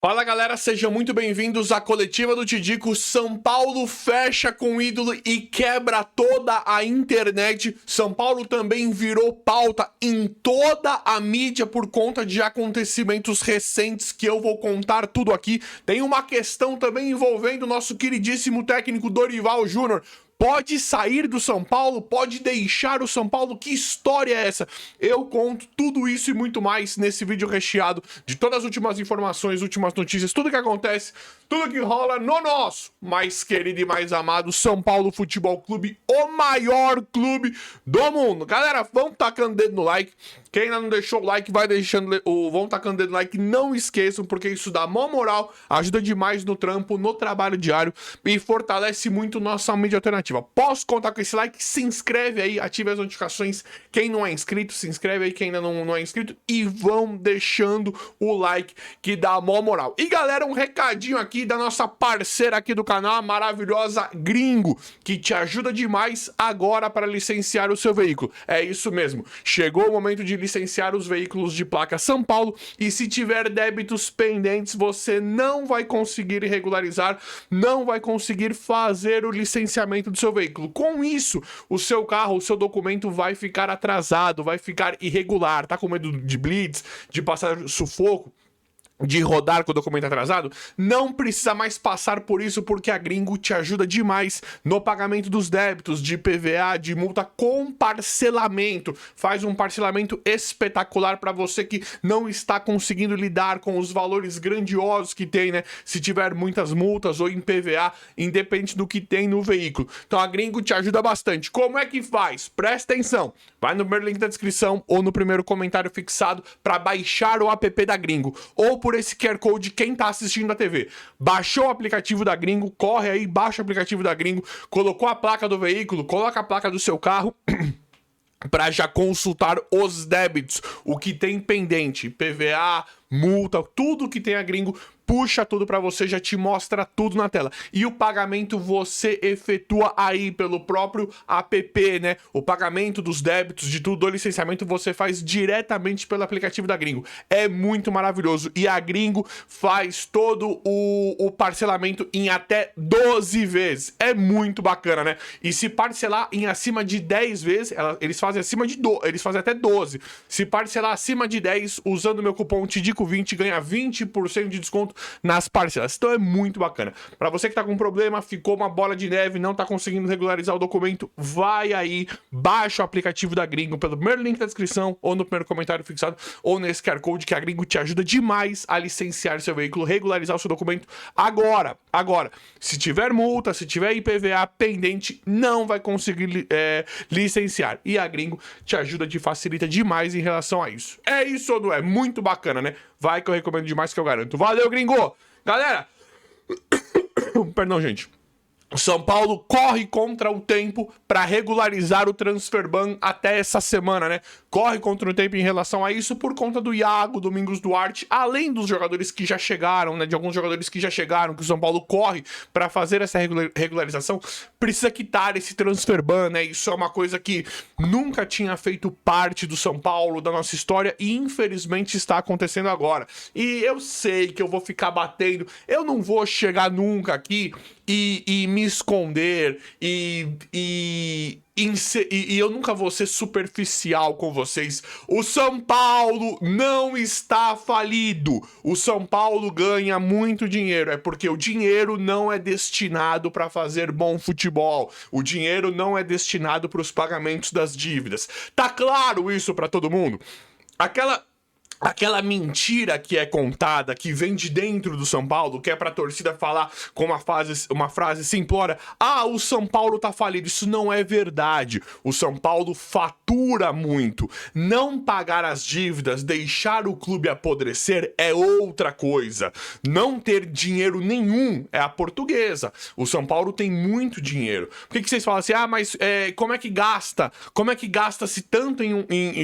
Fala galera, sejam muito bem-vindos à coletiva do Tidico. São Paulo fecha com o ídolo e quebra toda a internet. São Paulo também virou pauta em toda a mídia por conta de acontecimentos recentes que eu vou contar tudo aqui. Tem uma questão também envolvendo o nosso queridíssimo técnico Dorival Júnior. Pode sair do São Paulo? Pode deixar o São Paulo? Que história é essa? Eu conto tudo isso e muito mais nesse vídeo recheado de todas as últimas informações, últimas notícias, tudo que acontece, tudo que rola no nosso mais querido e mais amado São Paulo Futebol Clube, o maior clube do mundo. Galera, vão tacando dedo no like. Quem ainda não deixou o like, vai deixando vão tacando dedo no like. Não esqueçam, porque isso dá mó moral, ajuda demais no trampo, no trabalho diário e fortalece muito nossa mídia alternativa. Posso contar com esse like? Se inscreve aí, ative as notificações. Quem não é inscrito, se inscreve aí. Quem ainda não é inscrito, e vão deixando o like, que dá mó moral. E galera, um recadinho aqui da nossa parceira aqui do canal, a maravilhosa Gringo, que te ajuda demais agora para licenciar o seu veículo. É isso mesmo, chegou o momento de licenciar os veículos de placa São Paulo, e se tiver débitos pendentes, você não vai conseguir regularizar, não vai conseguir fazer o licenciamento do seu veículo. Com isso, o seu carro, o seu documento vai ficar atrasado, vai ficar irregular. Tá com medo de blitz, de passar sufoco, de rodar com o documento atrasado? Não precisa mais passar por isso, porque a Gringo te ajuda demais no pagamento dos débitos de IPVA, de multa com parcelamento. Faz um parcelamento espetacular para você que não está conseguindo lidar com os valores grandiosos que tem, né? Se tiver muitas multas ou IPVA, independente do que tem no veículo. Então a Gringo te ajuda bastante. Como é que faz? Presta atenção. Vai no primeiro link da descrição ou no primeiro comentário fixado para baixar o app da Gringo, ou por esse QR Code quem tá assistindo na TV. Baixou o aplicativo da Gringo, corre aí, baixa o aplicativo da Gringo, colocou a placa do veículo, coloca a placa do seu carro para já consultar os débitos, o que tem pendente, PVA, multa, tudo que tem a Gringo, puxa tudo para você, já te mostra tudo na tela. E o pagamento você efetua aí pelo próprio app, né? O pagamento dos débitos, de tudo, do licenciamento, você faz diretamente pelo aplicativo da Gringo. É muito maravilhoso. E a Gringo faz todo o parcelamento em até 12 vezes. É muito bacana, né? E se parcelar em acima de 10 vezes, eles fazem eles fazem até 12. Se parcelar acima de 10, usando meu cupom TIDICO20, ganha 20% de desconto nas parcelas. Então é muito bacana. Para você que tá com problema, ficou uma bola de neve, não tá conseguindo regularizar o documento, vai aí, baixa o aplicativo da Gringo pelo primeiro link da descrição, ou no primeiro comentário fixado, ou nesse QR Code, que a Gringo te ajuda demais a licenciar seu veículo, regularizar o seu documento agora. Se tiver multa, se tiver IPVA pendente, não vai conseguir licenciar. E a Gringo te ajuda, te facilita demais em relação a isso. É isso ou não é? Muito bacana, né? Vai que eu recomendo demais, que eu garanto. Valeu, Gringo! Galera, perdão, gente. São Paulo corre contra o tempo para regularizar o transfer ban até essa semana, né? Corre contra o tempo em relação a isso por conta do Iago, Domingos Duarte, além dos jogadores que já chegaram, né? De alguns jogadores que já chegaram, que o São Paulo corre para fazer essa regularização, precisa quitar esse transfer ban, né? Isso é uma coisa que nunca tinha feito parte do São Paulo, da nossa história, e infelizmente está acontecendo agora. E eu sei que eu vou ficar batendo, eu não vou chegar nunca aqui e me esconder e eu nunca vou ser superficial com vocês. O São Paulo não está falido. O São Paulo ganha muito dinheiro. É porque o dinheiro não é destinado para fazer bom futebol. O dinheiro não é destinado para os pagamentos das dívidas. Tá claro isso para todo mundo? Aquela mentira que é contada, que vem de dentro do São Paulo, que é pra torcida falar com uma frase simplória: ah, o São Paulo tá falido. Isso não é verdade. O São Paulo fatura muito. Não pagar as dívidas, deixar o clube apodrecer é outra coisa. Não ter dinheiro nenhum é a portuguesa. O São Paulo tem muito dinheiro. Por que vocês falam assim, mas como é que gasta? Como é que gasta-se tanto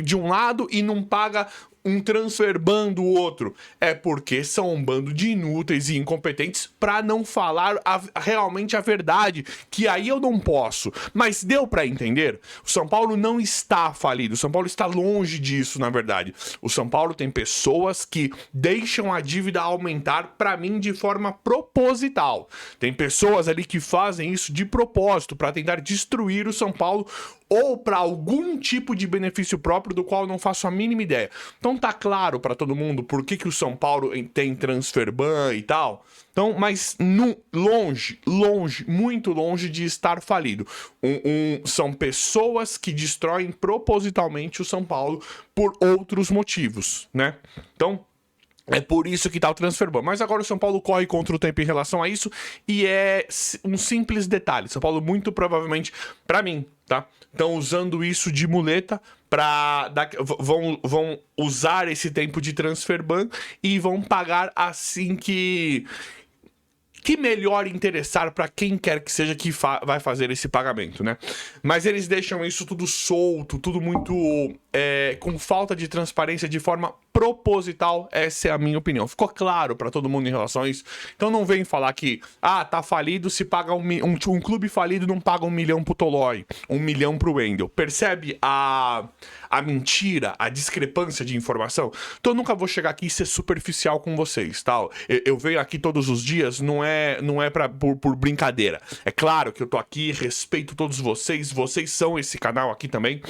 de um lado e não paga um transfer ban do outro? É porque são um bando de inúteis e incompetentes pra não falar realmente a verdade, que aí eu não posso. Mas deu pra entender? O São Paulo não está falido, o São Paulo está longe disso, na verdade. O São Paulo tem pessoas que deixam a dívida aumentar, pra mim, de forma proposital. Tem pessoas ali que fazem isso de propósito, pra tentar destruir o São Paulo ou para algum tipo de benefício próprio do qual eu não faço a mínima ideia. Então tá claro para todo mundo por que o São Paulo tem transfer ban e tal. Então, mas longe, muito longe de estar falido. São pessoas que destroem propositalmente o São Paulo por outros motivos, né? Então, é por isso que tá o transfer ban. Mas agora o São Paulo corre contra o tempo em relação a isso e é um simples detalhe. São Paulo muito provavelmente, pra mim, tá? Estão usando isso de muleta para vão usar esse tempo de transfer ban e vão pagar assim que melhor interessar para quem quer que seja que vai fazer esse pagamento, né? Mas eles deixam isso tudo solto, tudo muito com falta de transparência de forma proposital. Essa é a minha opinião. Ficou claro para todo mundo em relação a isso? Então não vem falar que, tá falido, se paga um clube falido não paga 1 milhão pro Tolói, 1 milhão pro Wendel. Percebe a mentira, a discrepância de informação? Então eu nunca vou chegar aqui e ser superficial com vocês, tal. Eu venho aqui todos os dias, não é por brincadeira. É claro que eu tô aqui, respeito todos vocês são esse canal aqui também.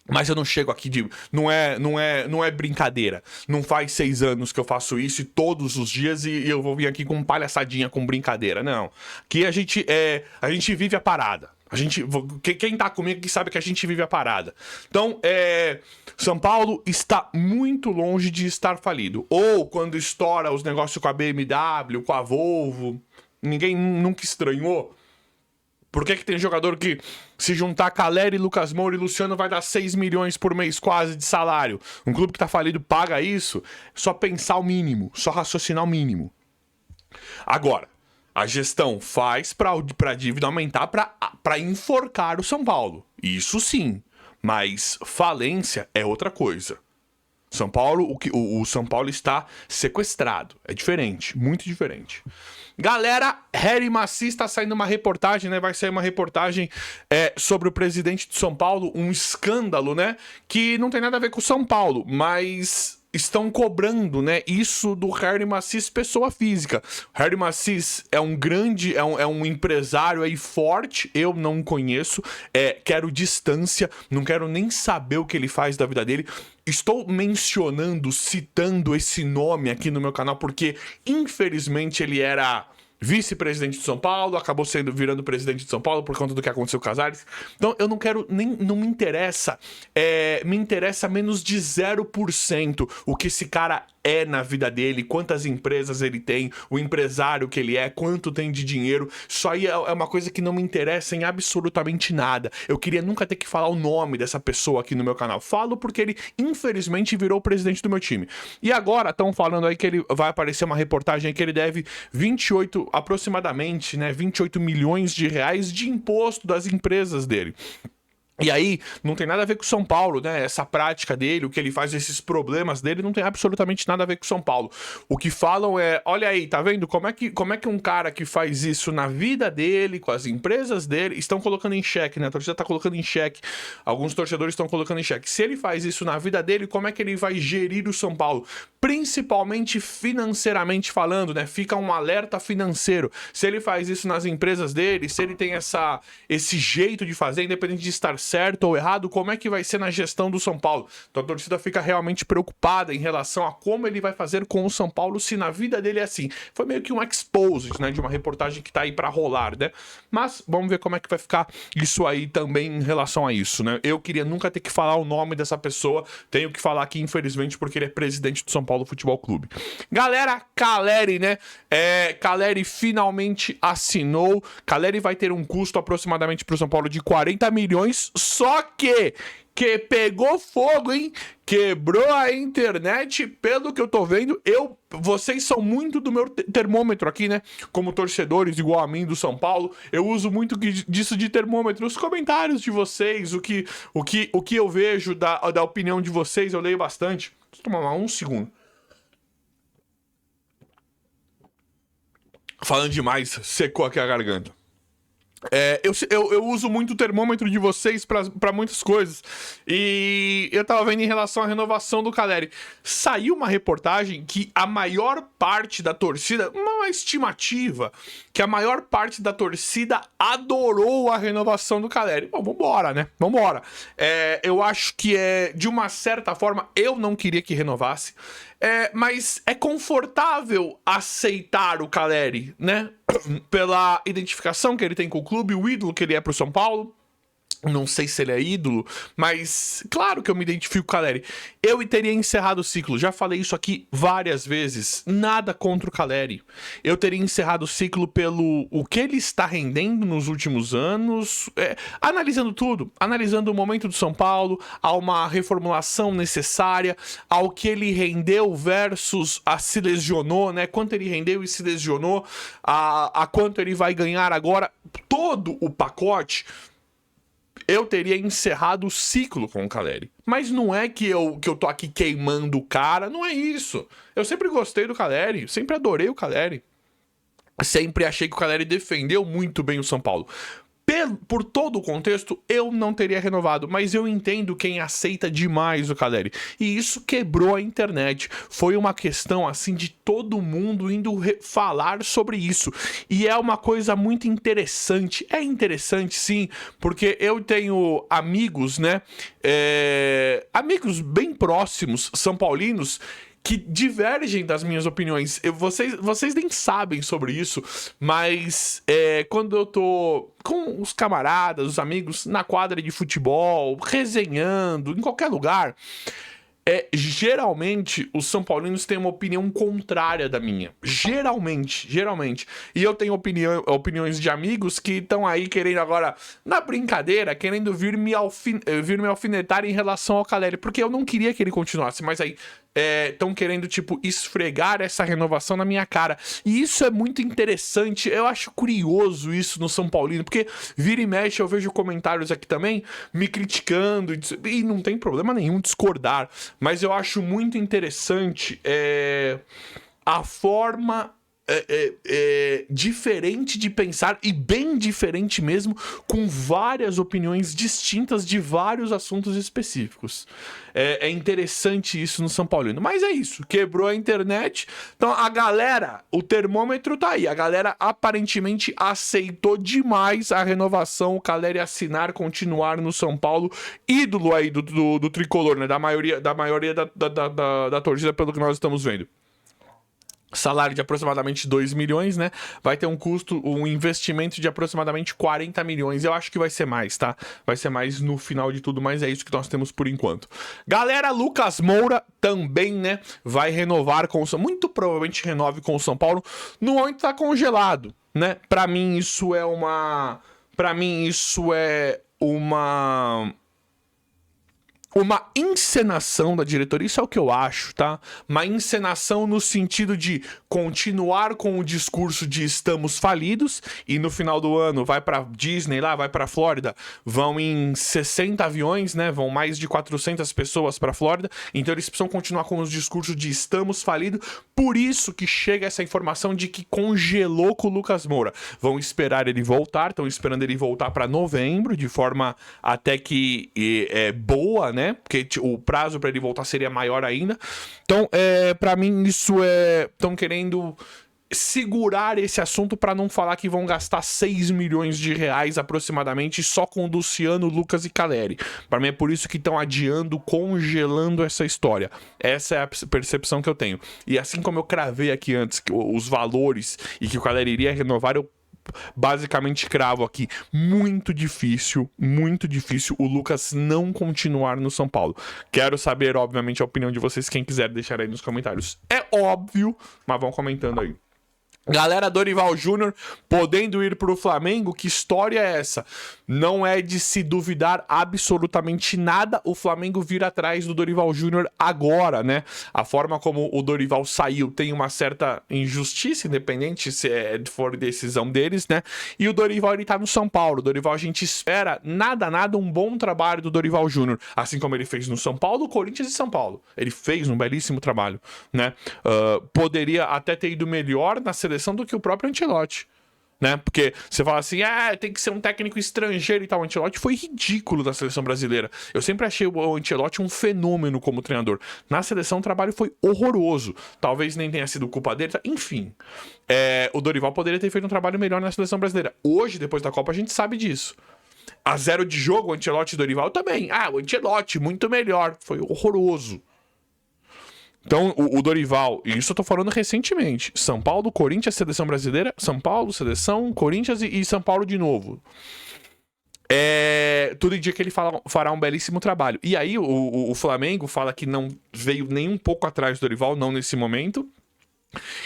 Mas eu não chego aqui de... Não é brincadeira. Não faz 6 anos que eu faço isso e todos os dias e eu vou vir aqui com palhaçadinha, com brincadeira. Não. Aqui a gente vive a parada. Quem tá comigo aqui sabe que a gente vive a parada. Então, São Paulo está muito longe de estar falido. Ou quando estoura os negócios com a BMW, com a Volvo, ninguém nunca estranhou. Por que tem jogador que, se juntar Caleri, Lucas Moura e Luciano, vai dar 6 milhões por mês quase de salário? Um clube que tá falido paga isso? Só pensar o mínimo, só raciocinar o mínimo. Agora, a gestão faz pra dívida aumentar pra enforcar o São Paulo. Isso sim, mas falência é outra coisa. São Paulo, o São Paulo está sequestrado. É diferente, muito diferente. Galera, Harry Macis está saindo uma reportagem, né? Vai sair uma reportagem sobre o presidente de São Paulo, um escândalo, né? Que não tem nada a ver com o São Paulo, mas estão cobrando, né? Isso do Harry Macis, pessoa física. Harry Macis é um grande, é um empresário aí forte, eu não conheço, quero distância, não quero nem saber o que ele faz da vida dele. Estou citando esse nome aqui no meu canal porque, infelizmente, ele era vice-presidente de São Paulo, acabou virando presidente de São Paulo por conta do que aconteceu com Casares. Então eu não quero não me interessa, me interessa menos de 0% o que esse cara é na vida dele, quantas empresas ele tem, o empresário que ele é, quanto tem de dinheiro. Isso aí é uma coisa que não me interessa em absolutamente nada. Eu queria nunca ter que falar o nome dessa pessoa aqui no meu canal. Falo porque ele, infelizmente, virou o presidente do meu time. E agora estão falando aí que ele vai aparecer uma reportagem aí que ele deve aproximadamente, né, 28 milhões de reais de imposto das empresas dele. E aí, não tem nada a ver com o São Paulo, né? Essa prática dele, o que ele faz, esses problemas dele, não tem absolutamente nada a ver com o São Paulo. O que falam olha aí, tá vendo? Como é que um cara que faz isso na vida dele, com as empresas dele, estão colocando em xeque, né? A torcida tá colocando em xeque. Alguns torcedores estão colocando em xeque. Se ele faz isso na vida dele, como é que ele vai gerir o São Paulo? Principalmente financeiramente falando, né? Fica um alerta financeiro. Se ele faz isso nas empresas dele, se ele tem esse jeito de fazer, independente de estar certo ou errado, como é que vai ser na gestão do São Paulo? Então a torcida fica realmente preocupada em relação a como ele vai fazer com o São Paulo se na vida dele é assim. Foi meio que um exposed, né, de uma reportagem que tá aí pra rolar, né? Mas vamos ver como é que vai ficar isso aí também em relação a isso, né? Eu queria nunca ter que falar o nome dessa pessoa, tenho que falar aqui, infelizmente, porque ele é presidente do São Paulo Futebol Clube. Galera, Caleri, né? Caleri finalmente assinou. Caleri vai ter um custo aproximadamente pro São Paulo de 40 milhões, só que pegou fogo, hein? Quebrou a internet, pelo que eu tô vendo. Vocês são muito do meu termômetro aqui, né? Como torcedores, igual a mim, do São Paulo. Eu uso muito disso de termômetro. Os comentários de vocês, o que eu vejo da opinião de vocês, eu leio bastante. Vou tomar um segundo. Falando demais, secou aqui a garganta. Eu uso muito o termômetro de vocês pra muitas coisas. E eu tava vendo em relação à renovação do Caleri. Saiu uma reportagem que a maior parte da torcida, uma estimativa, que a maior parte da torcida adorou a renovação do Caleri. Bom, vambora, né? Vambora. Eu acho que de uma certa forma, eu não queria que renovasse. Mas é confortável aceitar o Caleri, né? Pela identificação que ele tem com o clube, o ídolo que ele é pro São Paulo. Não sei se ele é ídolo, mas claro que eu me identifico com o Caleri. Eu teria encerrado o ciclo, já falei isso aqui várias vezes. Nada contra o Caleri. Eu teria encerrado o ciclo pelo o que ele está rendendo nos últimos anos, analisando tudo, analisando o momento do São Paulo, a uma reformulação necessária, ao que ele rendeu versus a se lesionou, né? Quanto ele rendeu e se lesionou, a quanto ele vai ganhar agora, todo o pacote. Eu teria encerrado o ciclo com o Caleri. Mas não é que eu tô aqui queimando o cara, não é isso. Eu sempre gostei do Caleri, sempre adorei o Caleri. Sempre achei que o Caleri defendeu muito bem o São Paulo. Por todo o contexto, eu não teria renovado, mas eu entendo quem aceita demais o Caleri. E isso quebrou a internet. Foi uma questão, assim, de todo mundo indo falar sobre isso. E é uma coisa muito interessante. É interessante, sim, porque eu tenho amigos, né? Amigos bem próximos, são paulinos, que divergem das minhas opiniões. Vocês nem sabem sobre isso, mas quando eu tô com os camaradas, os amigos, na quadra de futebol, resenhando, em qualquer lugar, geralmente os são paulinos têm uma opinião contrária da minha. Geralmente. E eu tenho opiniões de amigos que estão aí querendo agora, na brincadeira, querendo vir me alfinetar em relação ao Caleri, porque eu não queria que ele continuasse, mas aí estão querendo, tipo, esfregar essa renovação na minha cara. E isso é muito interessante. Eu acho curioso isso no São Paulino, porque vira e mexe eu vejo comentários aqui também me criticando, e não tem problema nenhum discordar, mas eu acho muito interessante a forma diferente de pensar, e bem diferente mesmo, com várias opiniões distintas de vários assuntos específicos. É interessante isso no São Paulino, mas é isso, quebrou a internet. Então a galera, o termômetro tá aí, a galera aparentemente aceitou demais a renovação, o Caleri assinar, continuar no São Paulo, ídolo aí do tricolor, né, da maioria da torcida, pelo que nós estamos vendo. Salário de aproximadamente 2 milhões, né? Vai ter um investimento de aproximadamente 40 milhões. Eu acho que vai ser mais, tá? Vai ser mais no final de tudo, mas é isso que nós temos por enquanto. Galera, Lucas Moura também, né? Vai renovar muito provavelmente renove com o São Paulo. No momento tá congelado, né? Pra mim isso é uma encenação da diretoria, isso é o que eu acho, tá? Uma encenação no sentido de continuar com o discurso de estamos falidos, e no final do ano vai pra Disney lá, vai pra Flórida, vão em 60 aviões, né? Vão mais de 400 pessoas pra Flórida, então eles precisam continuar com os discursos de estamos falidos, por isso que chega essa informação de que congelou com o Lucas Moura. Vão esperar ele voltar, estão esperando ele voltar pra novembro, de forma até que boa, né? Porque o prazo para ele voltar seria maior ainda. Então, para mim, isso estão querendo segurar esse assunto para não falar que vão gastar 6 milhões de reais aproximadamente só com Luciano, Lucas e Caleri. Para mim é por isso que estão adiando, congelando essa história. Essa é a percepção que eu tenho. E assim como eu cravei aqui antes os valores e que o Caleri iria renovar, eu basicamente cravo aqui, muito difícil o Lucas não continuar no São Paulo. Quero saber, obviamente, a opinião de vocês, quem quiser deixar aí nos comentários. É óbvio, mas vão comentando aí. Galera, Dorival Júnior podendo ir pro Flamengo, que história é essa? Não é de se duvidar absolutamente nada o Flamengo vir atrás do Dorival Júnior agora, né? A forma como o Dorival saiu tem uma certa injustiça, independente se for decisão deles, né? E o Dorival, ele tá no São Paulo. O Dorival, a gente espera nada um bom trabalho do Dorival Júnior, assim como ele fez no São Paulo, Corinthians e São Paulo. Ele fez um belíssimo trabalho, né? Poderia até ter ido melhor na seleção do que o próprio Ancelotti, né? Porque você fala assim, tem que ser um técnico estrangeiro e tal. O Ancelotti foi ridículo na seleção brasileira. Eu sempre achei o Ancelotti um fenômeno como treinador. Na seleção o trabalho foi horroroso. Talvez nem tenha sido culpa dele. Enfim, o Dorival poderia ter feito um trabalho melhor na seleção brasileira. Hoje, depois da Copa, a gente sabe disso. A 0 de jogo, o Ancelotti e o Dorival também. O Ancelotti, muito melhor. Foi horroroso. Então, o Dorival, e isso eu tô falando recentemente, São Paulo, Corinthians, seleção brasileira, São Paulo, seleção, Corinthians e São Paulo de novo. Tudo indica que ele fará um belíssimo trabalho. E aí, o Flamengo fala que não veio nem um pouco atrás do Dorival, não nesse momento,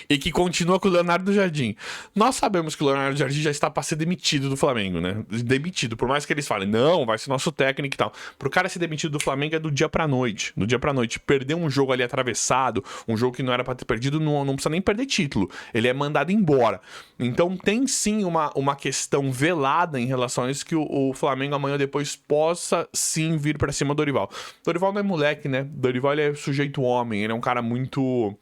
e que continua com o Leonardo Jardim. Nós sabemos que o Leonardo Jardim já está para ser demitido do Flamengo, né? Demitido, por mais que eles falem, não, vai ser nosso técnico e tal. Pro cara ser demitido do Flamengo é do dia pra noite. Do dia pra noite. Perder um jogo ali atravessado, um jogo que não era para ter perdido, não precisa nem perder título. Ele é mandado embora. Então tem sim uma questão velada em relação a isso, que o Flamengo amanhã ou depois possa sim vir pra cima do Dorival. Dorival não é moleque, né? Dorival, ele é sujeito homem, ele é um cara muito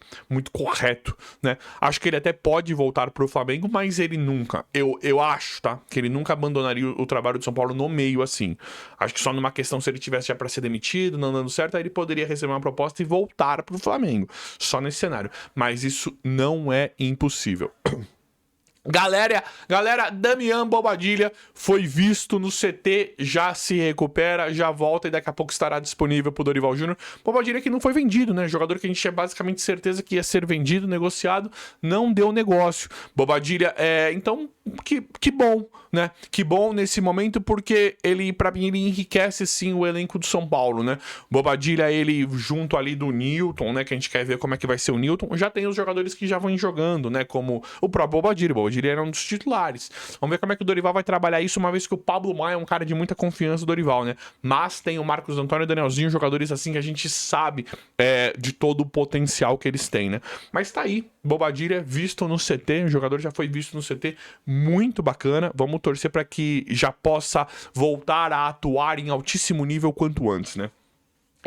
correto, né? Acho que ele até pode voltar pro Flamengo, mas ele nunca, eu acho, tá? Que ele nunca abandonaria o trabalho de São Paulo no meio, assim. Acho que só numa questão, se ele tivesse já pra ser demitido, não dando certo, aí ele poderia receber uma proposta e voltar pro Flamengo. Só nesse cenário. Mas isso não é impossível. Galera, Damian Bobadilla foi visto no CT, já se recupera, já volta e daqui a pouco estará disponível pro Dorival Júnior. Bobadilla que não foi vendido, né? Jogador que a gente tinha basicamente certeza que ia ser vendido, negociado, não deu negócio. Bobadilla, então, que bom, né? Que bom nesse momento, porque ele, pra mim, ele enriquece sim o elenco do São Paulo, né? Bobadilla, ele junto ali do Newton, né? Que a gente quer ver como é que vai ser o Newton. Já tem os jogadores que já vão jogando, né? Como o próprio Bobadilla. Ele era um dos titulares. Vamos ver como é que o Dorival vai trabalhar isso, uma vez que o Pablo Maia é um cara de muita confiança do Dorival, né? Mas tem o Marcos Antônio e o Danielzinho, jogadores assim que a gente sabe de todo o potencial que eles têm, né? Mas tá aí, Bobadilla visto no CT, o jogador já foi visto no CT, muito bacana. Vamos torcer para que já possa voltar a atuar em altíssimo nível quanto antes, né?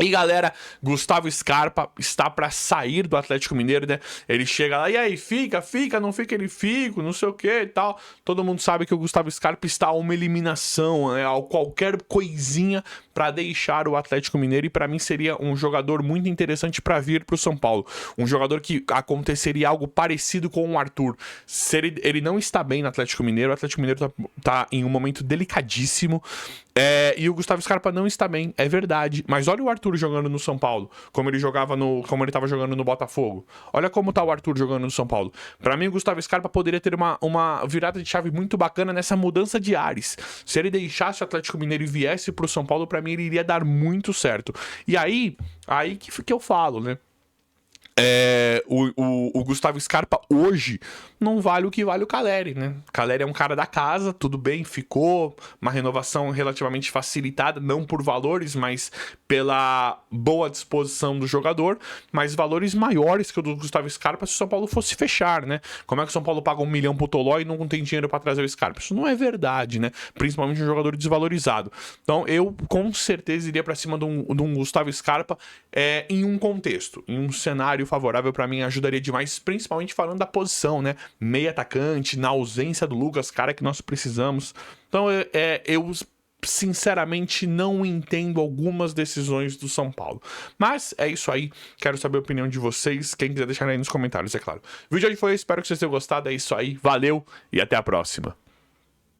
E galera, Gustavo Scarpa está para sair do Atlético Mineiro, né? Ele chega lá, e aí, fica, não fica, ele fica, não sei o que e tal. Todo mundo sabe que o Gustavo Scarpa está a uma eliminação, né? A qualquer coisinha para deixar o Atlético Mineiro, e para mim seria um jogador muito interessante para vir para o São Paulo. Um jogador que aconteceria algo parecido com o Arthur. Se ele não está bem no Atlético Mineiro, o Atlético Mineiro tá em um momento delicadíssimo. E o Gustavo Scarpa não está bem, é verdade. Mas olha o Arthur jogando no São Paulo, como ele estava jogando no Botafogo. Olha como tá o Arthur jogando no São Paulo. Para mim, o Gustavo Scarpa poderia ter uma virada de chave muito bacana nessa mudança de ares. Se ele deixasse o Atlético Mineiro e viesse pro São Paulo, para mim ele iria dar muito certo. E aí que eu falo, né? O Gustavo Scarpa hoje não vale o que vale o Caleri, né? Caleri é um cara da casa, tudo bem, ficou uma renovação relativamente facilitada, não por valores, mas pela boa disposição do jogador, mas valores maiores que o do Gustavo Scarpa se o São Paulo fosse fechar, né? Como é que o São Paulo paga 1 milhão pro Tolói e não tem dinheiro para trazer o Scarpa? Isso não é verdade, né? Principalmente um jogador desvalorizado. Então eu com certeza iria para cima de um Gustavo Scarpa em um contexto, em um cenário favorável. Para mim ajudaria demais, principalmente falando da posição, né? Meio atacante, na ausência do Lucas, cara que nós precisamos. Então eu sinceramente não entendo algumas decisões do São Paulo. Mas é isso aí, quero saber a opinião de vocês, quem quiser deixar aí nos comentários, é claro. O vídeo de hoje foi esse, espero que vocês tenham gostado, é isso aí, valeu e até a próxima.